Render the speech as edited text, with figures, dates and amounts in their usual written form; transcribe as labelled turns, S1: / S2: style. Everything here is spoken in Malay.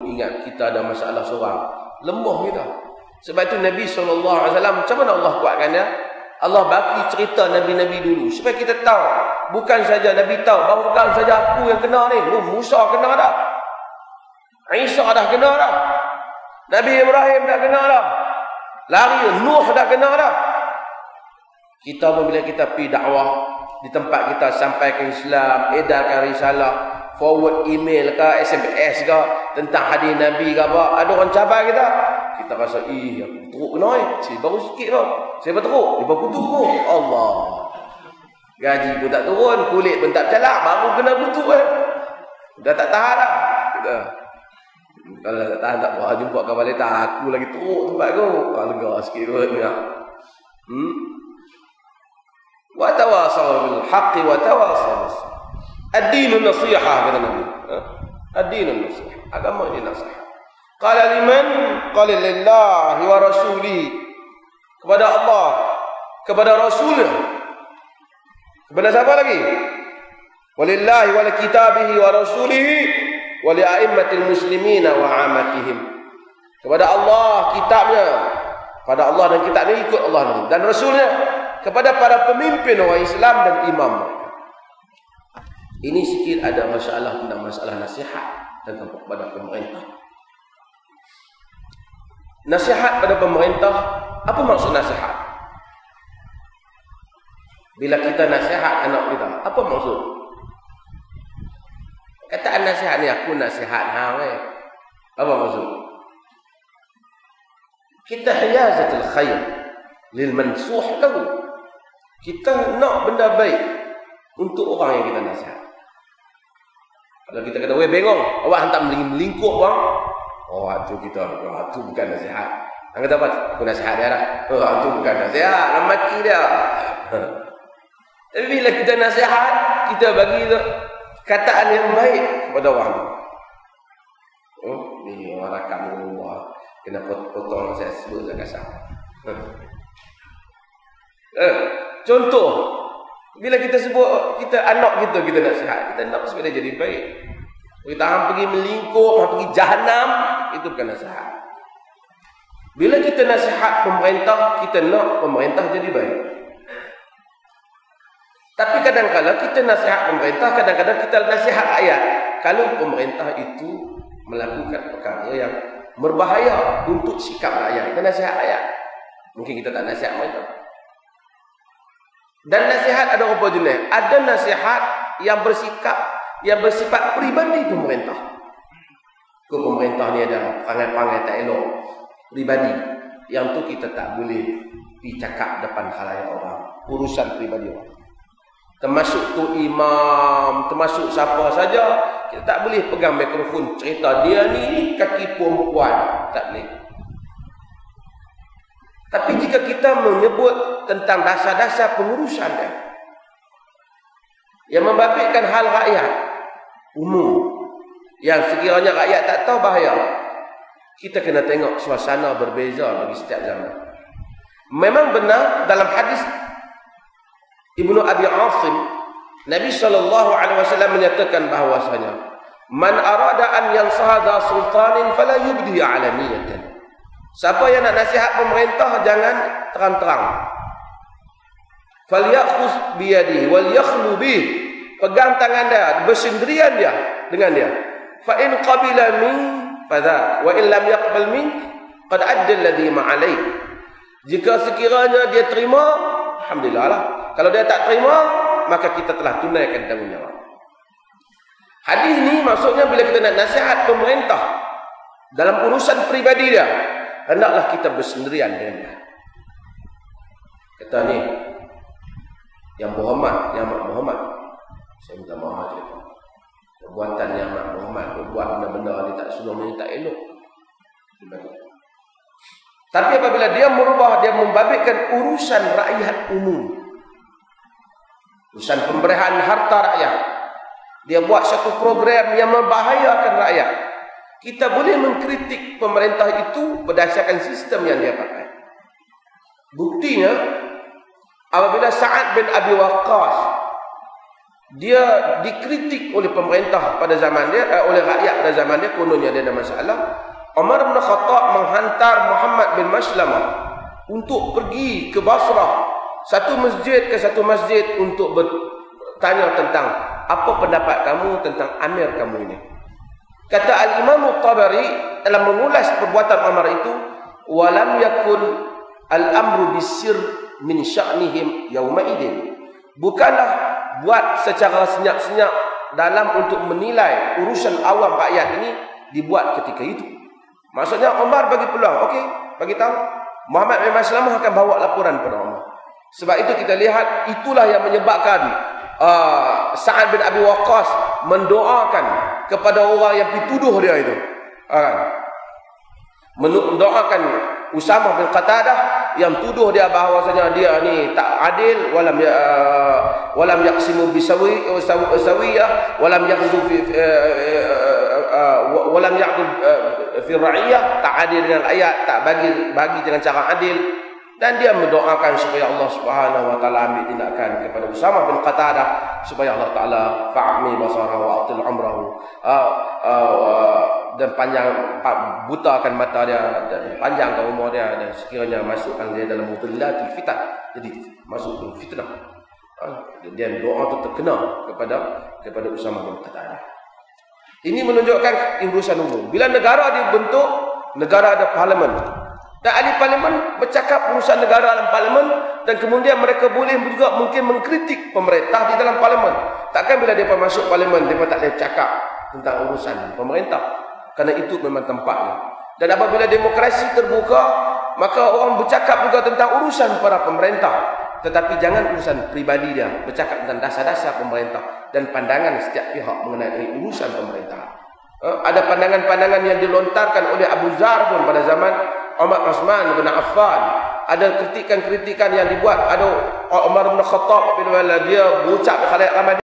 S1: ingat kita ada masalah seorang, lemah kita. Sebab itu Nabi SAW, macam mana Allah kuatkan dia? Allah bagi cerita Nabi-Nabi dulu supaya kita tahu. Bukan saja Nabi tahu, baru bukan saja aku yang kena ni. Musa kena dah, Isa dah kena dah, Nabi Ibrahim dah kena dah, lari Nuh dah kena dah. Kita pun bila kita pergi dakwah di tempat kita, sampaikan Islam, edarkan risalah, forward email ke SMS ke tentang hadis Nabi ke apa, ada orang cabar kita, kita rasa aku teruk kena baru sikit tau, saya berteruk, dia berkutuk kot. Allah, gaji pun tak turun, kulit pun tak bercalak, baru kena kutuk dah tak tahan dah kita. Kalau tak tahan tak apa, jumpa kawan lain, tak aku lagi teruk tempat aku, lega sikit kot ya. Wa tawasaw bil haqqi wa tawasaw. Ad-dinu nasihah, kata Nabi. Ad-dinu nasihah, agama ini nasihat. Qala liman? Qala lillahi wa rasulihi. Kepada Allah, kepada Rasulnya. Kepada siapa lagi? Walillahi wa likitabihi wa rasulihi wa li a'immatil muslimina wa 'ammatihim. Kepada Allah, kitabnya. Pada Allah dan kitabnya, ikut Allah dan Rasulnya. Kepada para pemimpin orang Islam dan imam. Ini sikit ada masalah tentang masalah nasihat tentang kepada pemerintah. Nasihat pada pemerintah, apa maksud nasihat? Bila kita nasihat anak kita, apa maksud? Kataan nasihat ni, aku nasihat apa maksud? Kita hiyazatul khair lil mansuh lahu. Kita nak benda baik untuk orang yang kita nasihat. Kalau kita kata, weh bengong, awak hantar melingkup bang. Oh, itu kita, itu bukan nasihat. Yang kata apa? Aku nasihat dia lah. Oh, itu bukan nasihat, nak maki dia. Tapi bila kita nasihat, kita bagi kataan yang baik kepada orang tu. Oh, ni orang rakam Allah. Kena potong saya sebut saya kasar. Contoh, bila kita sebut kita anak kita nasihat, kita nak supaya dia jadi baik. Kita pergi melingkup, pergi jahanam, itu bukan nasihat. Bila kita nasihat pemerintah, kita nak pemerintah jadi baik. Tapi kadang-kadang kita nasihat pemerintah, kadang-kadang kita nasihat rakyat. Kalau pemerintah itu melakukan perkara yang berbahaya untuk sikap rakyat, kita nasihat rakyat. Mungkin kita tak nasihat pemerintah. Dan nasihat ada beberapa jenis. Ada nasihat yang bersifat pribadi pemerintah. Ke pemerintah ni ada perangai-perangai tak elok pribadi. Yang tu kita tak boleh pergi cakap depan khalayak orang. Urusan pribadi orang. Termasuk tu imam, termasuk siapa saja, kita tak boleh pegang mikrofon cerita dia ni kaki perempuan, tak boleh. Tapi jika kita menyebut tentang dasar-dasar pengurusan dia, yang membabitkan hal rakyat umum, yang sekiranya rakyat tak tahu bahaya, kita kena tengok suasana berbeza bagi setiap zaman. Memang benar dalam hadis Ibnu Abi Asim, Nabi SAW menyatakan bahawasanya, man arada an yansaha sultanin fala yubdi alaniyatan. Siapa yang nak nasihat pemerintah, jangan terang-terang. Falyakhuz biyadihi wal yakhlu bih. Pegang tangan dia, bersendirian dia dengan dia. Fa in qabila min fadha wa in lam yaqbal min qad adda alladhi ma'alayh. Jika sekiranya dia terima, alhamdulillah lah. Kalau dia tak terima, maka kita telah tunaikan tanggungjawab. Hadis ni maksudnya bila kita nak nasihat pemerintah dalam urusan pribadi dia, hendaklah kita bersendirian dengan dia. Kata ni, yang berhormat, yang amat berhormat, saya minta maaf je. Perbuatan yang amat berhormat, berbuat benda-benda ni tak senonoh, ni tak elok. Tapi apabila dia merubah, dia membabitkan urusan rakyat umum, urusan pemberian harta rakyat, dia buat satu program yang membahayakan rakyat, kita boleh mengkritik pemerintah itu berdasarkan sistem yang dia pakai. Buktinya, apabila Sa'ad bin Abi Waqqas dia dikritik oleh pemerintah pada zaman dia, oleh rakyat pada zaman dia, kononnya dia ada masalah. Umar bin Khattab menghantar Muhammad bin Maslamah untuk pergi ke Basrah, satu masjid ke satu masjid, untuk bertanya tentang apa pendapat kamu tentang amir kamu ini. Kata Al-Imam At-Tabari dalam mengulas perbuatan Umar itu, walam yakun al-amru bisir min sya'nihim yauma idin. Bukanlah buat secara senyap-senyap dalam untuk menilai urusan awam rakyat ini dibuat ketika itu. Maksudnya Umar bagi peluang, okey, bagi tahu Muhammad bin Maslamah akan bawa laporan kepada Umar. Sebab itu kita lihat itulah yang menyebabkan Sa'ad bin Abi Waqqas mendoakan kepada orang yang dituduh dia itu, mendoakan Usamah bin Qatadah yang tuduh dia bahawasanya dia ni tak adil, walam yaqsimu bisawiyah, walam yaghzu walam ya'dil fi ra'iyah, tak adil dengan rakyat, tak bagi dengan cara adil. Dan dia mendoakan supaya Allah Subhanahu wa taala ambil tindakan kepada Usamah bin Qatadah, supaya Allah taala fa'mi basarahu wa atil umrahu, dan butakan mata dia dan panjangkan umur dia, dan sekiranya masukkan dia dalam mudhillatil fitan, jadi masuk ke fitnah. Dia doa itu terkena kepada Usamah bin Qatadah. Ini menunjukkan urusan umum. Bila negara dibentuk, negara ada parlimen, dan ahli parlimen bercakap urusan negara dalam parlimen, dan kemudian mereka boleh juga mungkin mengkritik pemerintah di dalam parlimen. Takkan bila mereka masuk parlimen, mereka tak boleh cakap tentang urusan pemerintah, kerana itu memang tempatnya. Dan apabila demokrasi terbuka, maka orang bercakap juga tentang urusan para pemerintah, tetapi jangan urusan pribadi dia, bercakap tentang dasar-dasar pemerintah dan pandangan setiap pihak mengenai urusan pemerintah. Ada pandangan-pandangan yang dilontarkan oleh Abu Zar pun pada zaman Umar Osman bin Affan. Ada kritikan-kritikan yang dibuat. Ada Umar bin Khattab bila dia berucap khalayak ramai.